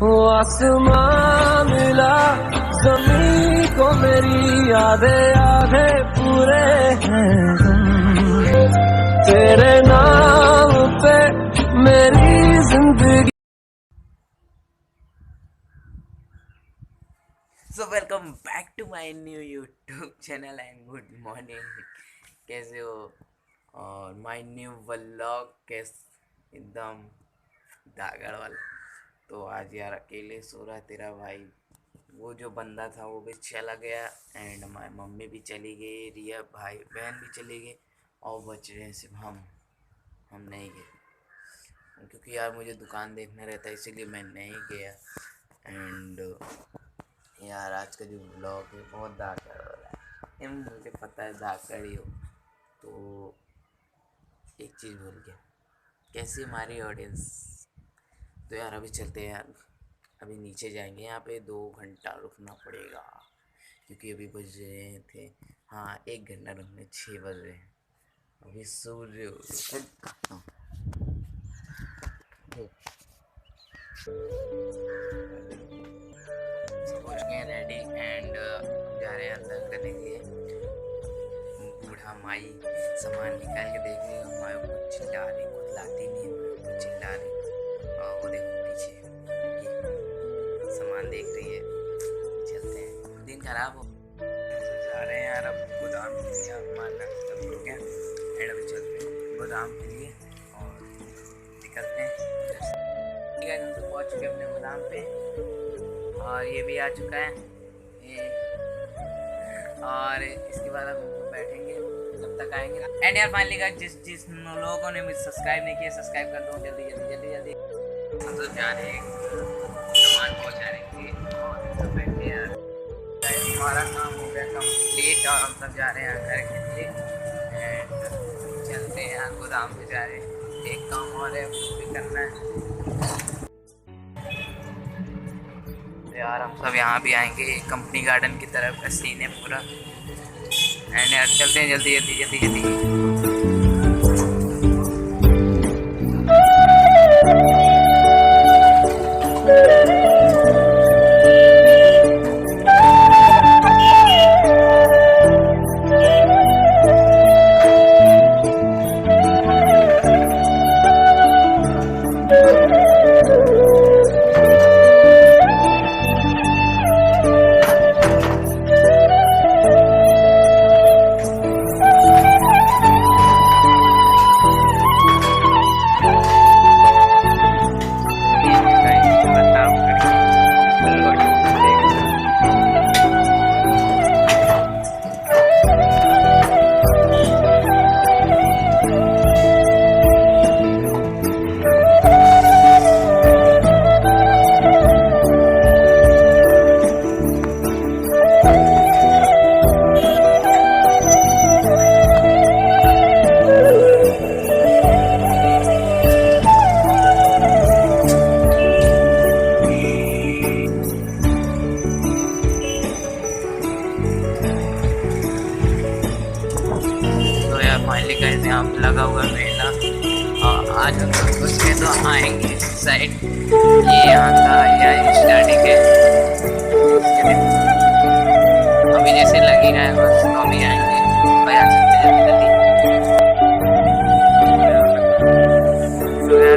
वो आसमां मिला जमीन को मेरी आधे आधे पूरे हैं हम। तेरे नाम पे मेरी जिंदगी। So welcome back to my new YouTube channel and good morning. कैसे हो? और माय न्यू व्लॉग एकदम धागड़ वाला। तो आज यार अकेले सो रहा तेरा भाई। वो जो बंदा था वो भी चला गया एंड हमारी मम्मी भी चली गई, रिया भाई बहन भी चली गई और बच रहे हैं सिर्फ हम नहीं गए क्योंकि यार मुझे दुकान देखना रहता है, इसीलिए मैं नहीं गया। एंड यार आज का जो ब्लॉग है बहुत धाकड़ वाला है, मुझे पता है धाकड़ ही हो। तो एक चीज़ भूल गया, कैसी हमारी ऑडियंस। तो यार अभी चलते हैं यार, अभी नीचे जाएंगे। यहाँ पे 2 घंटा रुकना पड़ेगा क्योंकि अभी बज रहे थे, हाँ 1 घंटा रुकने 6 बज रहे हैं। अभी सूर्य पहुँच गए रेडी एंड जा रहे हैं अंदर करने के लिए। बूढ़ा माई सामान निकाल के देख रही है, हमारे को चिल्ला रही, खुद लाती नहीं है तो चिल्ला रही। और वो देखो पीछे ये सामान देख रही है। चलते हैं, दिन खराब हो जा रहे हैं यार। अब गोदाम के लिए हमारा सब हो गया एंड अभी चलते हैं गोदाम के लिए और निकलते हैं। ठीक है, हम तो पहुँच चुके अपने गोदाम पे और ये भी आ चुका है ये। और इसके बाद हम बैठेंगे, तब तक आएंगे। एंड यार फाइनली का जिस लोगों ने मुझे सब्सक्राइब नहीं किया सब्सक्राइब कर दो जल्दी जल्दी जल्दी जल्दी। हम सब जा रहे हैं सामान पहुँचाने के लिए और सब बैठे यार। हमारा काम हो गया कंप्लीट और हम सब जा रहे हैं घर के लिए एंड चलते हैं यार गोदाम पे जा रहे हैं। एक काम और है वो भी करना है यार। हम सब यहाँ भी आएंगे, कंपनी गार्डन की तरफ का सीन है पूरा। एंड यार चलते हैं जल्दी जल्दी जल्दी जल्दी। फाइनली कहीं से यहाँ पे लगा हुआ मेला और आज हम लोग उसके तो आएंगे इस साइड। ये यहाँ का या स्टार्टिंग है, अभी जैसे लगी रहा है बस तो अभी आएंगे बजा सकते हैं जल्दी तो यार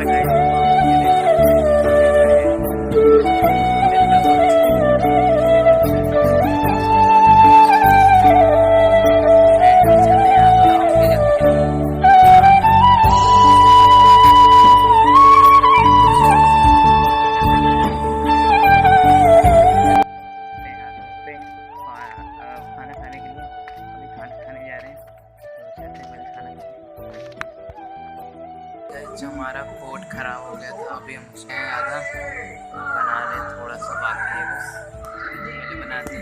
हमारा कोट खराब हो गया था, अभी हम उसको आधा बना रहे, थोड़ा सा बाकी है बस, पहले बनाते हैं।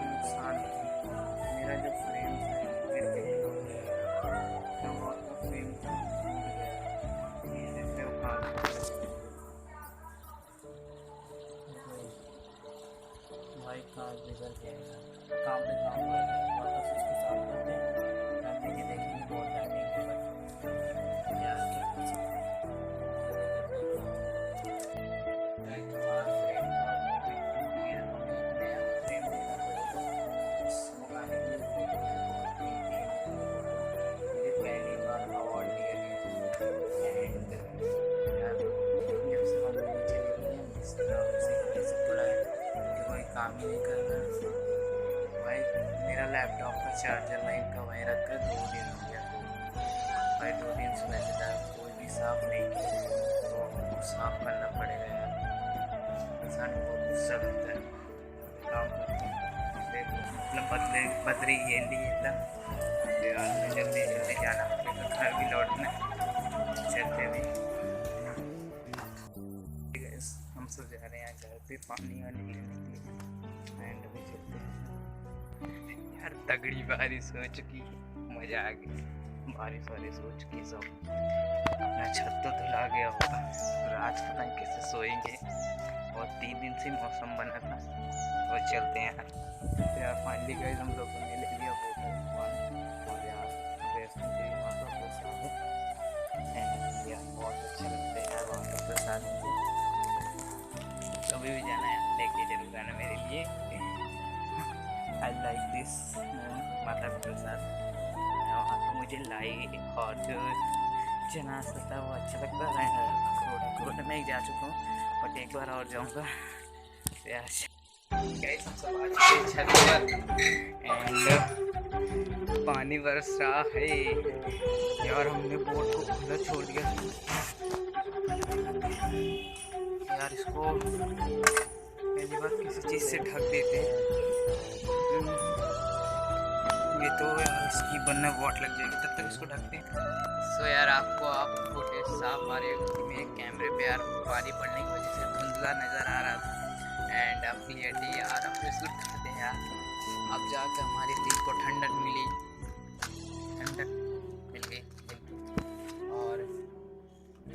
नुकसान मेरा जो फ्रेम था भाई काम बिगड़ गया, काम पे काम कर रहे हैं, वापस उसको साफ करते हैं। देखेंगे बहुत टाइम यार काम ही नहीं कर रहा भाई। मेरा लैपटॉप का चार्जर वहीं का वहीं रख कर 2 दिन हो गया। भाई 2 दिन से वैसे था कोई भी साफ नहीं किया, तो हमको साफ करना पड़ेगा यार। इंसान को बहुत गुस्सा लगता है काम करके। मतलब बदरी ये लिए एकदम यार, हमें जल्दी जल्दी जाना पड़ेगा, घर भी लौटना चलते हुए। हम सब जा रहे हैं घर पे पानी वानी लेने के लिए एंड अभी चलते हैं यार। तगड़ी बारिश हो चुकी है, मज़ा आ गया। बारिश वारिश हो चुकी है, सब अपना छत तो धुला गया होगा। रात पता नहीं कैसे सोएंगे, और 3 दिन से मौसम बना था। और चलते हैं यार। तो यार फाइनली गए हम लोगों ने ले लिया बोतल पानी, और यार वैष्णो देवी माता प्रसाद है यार, बहुत अच्छा लगता है यार वहाँ का प्रसाद। मुझे कभी भी जाना है लेके जरूर आना मेरे लिए। I like this Mata Prasad. वहाँ तो मुझे लाई और जो चना था वो अच्छा लगता है। अखरोट में जा चुका हूँ, बट एक बार और जाऊँगा यार। गाइस हम सब आ चुके हैं छत पर एंड पानी बरस रहा है यार। हमने बोट को खुला छोड़ दिया यार। इसको पहली बार किसी चीज़ से ढक देते हैं, ये तो यार इसकी बनना वॉट लग जाएगी, तब तक इसको ढकते हैं। सो यार आपको आप फुटेज साफ आ रहे हो कि मेरे कैमरे पे यार पानी पड़ने की वजह से धुंधला नज़र आ रहा था एंड अब क्लियरिटी यार अब इसको ढकते हैं यार। अब जाकर हमारे दिल को ठंडक मिल गई और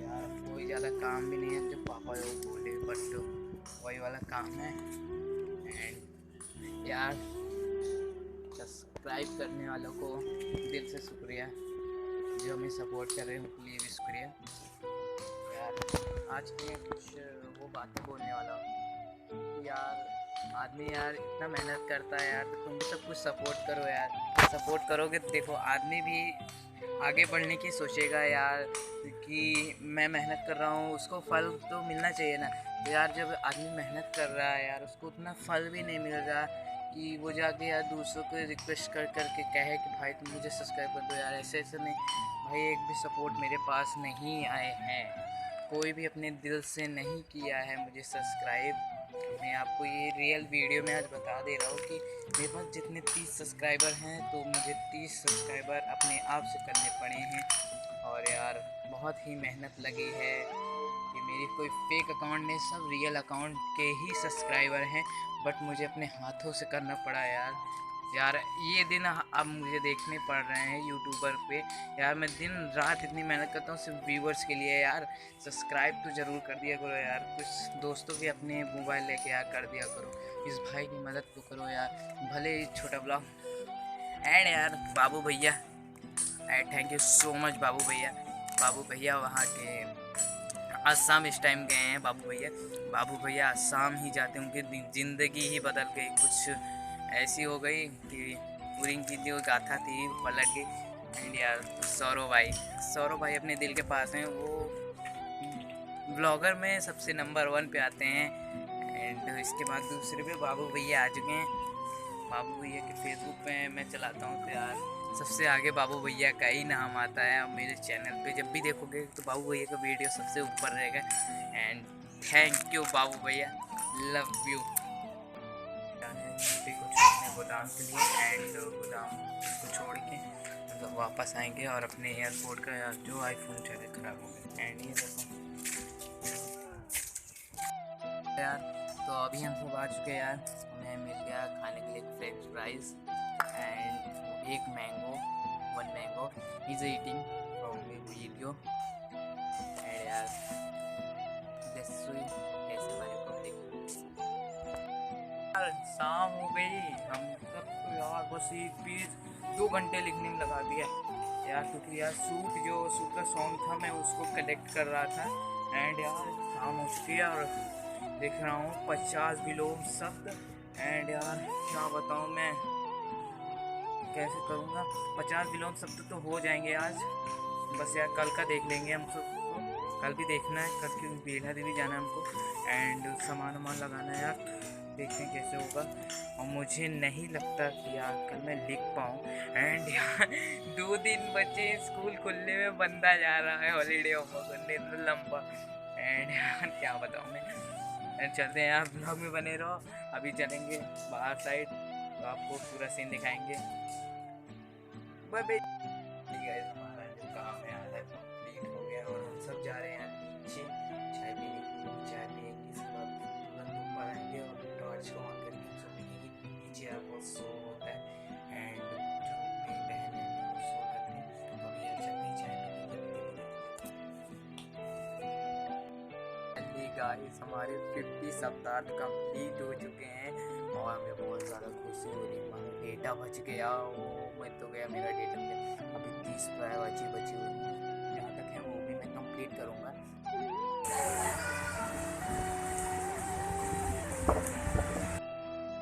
यार कोई ज़्यादा काम भी नहीं है जो पापा लोग बोले, बट वही वाला काम है। एंड यार सब्सक्राइब करने वालों को दिल से शुक्रिया, जो हमें सपोर्ट कर रहे हैं उनके लिए भी शुक्रिया यार। आज मैं कुछ वो बातें बोलने वाला हूँ यार। आदमी यार इतना मेहनत करता है यार, तो तुम भी सब कुछ सपोर्ट करो यार। सपोर्ट करोगे तो देखो आदमी भी आगे बढ़ने की सोचेगा यार, कि मैं मेहनत कर रहा हूँ उसको फल तो मिलना चाहिए ना। तो यार जब आदमी मेहनत कर रहा है यार, उसको उतना फल भी नहीं मिल रहा कि वो जाके यार दूसरों को रिक्वेस्ट कर करके कहे कि भाई तुम मुझे सब्सक्राइब कर दो यार। ऐसे ऐसे नहीं भाई, एक भी सपोर्ट मेरे पास नहीं आए हैं, कोई भी अपने दिल से नहीं किया है मुझे सब्सक्राइब। मैं आपको ये रियल वीडियो में आज बता दे रहा हूँ कि मेरे पास जितने 30 सब्सक्राइबर हैं तो मुझे 30 सब्सक्राइबर अपने आप से करने पड़े हैं। और यार बहुत ही मेहनत लगी है, ये मेरी कोई फेक अकाउंट नहीं, सब रियल अकाउंट के ही सब्सक्राइबर हैं, बट मुझे अपने हाथों से करना पड़ा यार। ये दिन अब मुझे देखने पड़ रहे हैं यूट्यूबर पे यार। मैं दिन रात इतनी मेहनत करता हूँ सिर्फ व्यूवर्स के लिए यार। सब्सक्राइब तो ज़रूर कर दिया करो यार, कुछ दोस्तों भी अपने मोबाइल लेके यार कर दिया करो, इस भाई की मदद तो करो यार, भले ही छोटा ब्लॉग। एंड यार बाबू भैया, थैंक यू सो मच बाबू भैया। बाबू भैया वहाँ के असम इस टाइम गए हैं बाबू भैया असम ही जाते, उनकी ज़िंदगी ही बदल गई, कुछ ऐसी हो गई कि पूरी की जो गाथा थी पलट गई। एंड यार सौरव भाई अपने दिल के पास हैं, वो ब्लॉगर में सबसे नंबर 1 पे आते हैं। एंड इसके बाद दूसरे पे बाबू भैया आ चुके हैं। बाबू भैया के फेसबुक पे मैं चलाता हूँ तो यार सबसे आगे बाबू भैया का ही नाम आता है। मेरे चैनल पे जब भी देखोगे तो बाबू भैया का वीडियो सबसे ऊपर रहेगा। एंड थैंक यू बाबू भैया, लव यू। गोदाम के लिए एंड गोदाम को छोड़ के मतलब वापस आएंगे और अपने एयरपोर्ट का यार जो आईफोन चले ख़राब हो गया। एंड ये देखो यार, तो अभी हम सब आ चुके यार, हमें मिल गया खाने के लिए फ्रेंच फ्राइज एंड एक mango, 1 mango is eating from the video. And यार कैसे हमारे पब्लिक शाम हो गई, हम सब तो यार बस एक पीस 2 घंटे लिखने में लगा दिया यार, क्योंकि यार सूट का सॉन्ग था मैं उसको कलेक्ट कर रहा था। एंड यार शाम हो चुकी है और देख रहा हूँ 50 विलोम शब्द। एंड यार क्या बताऊँ मैं कैसे करूँगा, 50 विलोम शब्द तो हो जाएंगे आज, बस यार कल का देख लेंगे हम सबको, कल भी देखना है, कल की बेला देवी जाना है हमको। एंड सामान लगाना है यार, देखते हैं कैसे होगा। और मुझे नहीं लगता कि यार कल मैं लिख पाऊँ। एंड यार 2 दिन बचे स्कूल खुलने में, बंदा जा रहा है हॉलीडे होमवर्क करने इतना लंबा। एंड यार क्या बताऊँ मैं। एंड चलते हैं यार, ब्लॉग में बने रहो। अभी चलेंगे बाहर साइड तो आपको पूरा सीन दिखाएंगे। Bye bye. हमारा जो काम है आधा कंप्लीट हो गया और हम सब जा रहे हैं नीचे चाय पीने के लिए। चाय पिएंगे, इसके बाद तुरंत ऊपर आएंगे और टॉर्च को ऑन करके हम सब देखेंगे नीचे यार बहुत शो होता है। एंड जो मेरी बहन है वो शो करते हैं। तो अभी यार चलते हैं चाय पीने। गाइस हमारे 50 सप्ताह कंप्लीट हो चुके हैं और हमें बहुत ज़्यादा खुशी हो रही है। हमारा डेटा बच गया, वो मैं तो गया मेरा डेटा में। अभी 30 बची हुई जहाँ तक है वो भी मैं कंप्लीट करूँगा।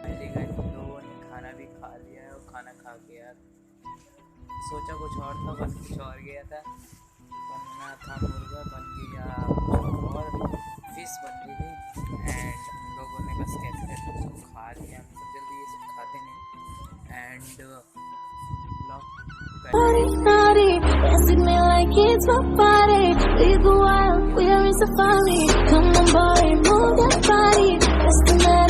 पहले गाइस हम लोगों ने खाना भी खा लिया है और खाना खा के यार सोचा कुछ और था, बस कुछ और गया था। बनना था मुर्गा, बन गया और फिश बन गई थी। एंड हम लोगों ने बस कैसे कैसे उसको खा लिया। हम सब जल्दी ये सब खाते नहीं। And Dancing me like it's my party. We go wild, we are in safari. Come on, boy, move that body. That's the night.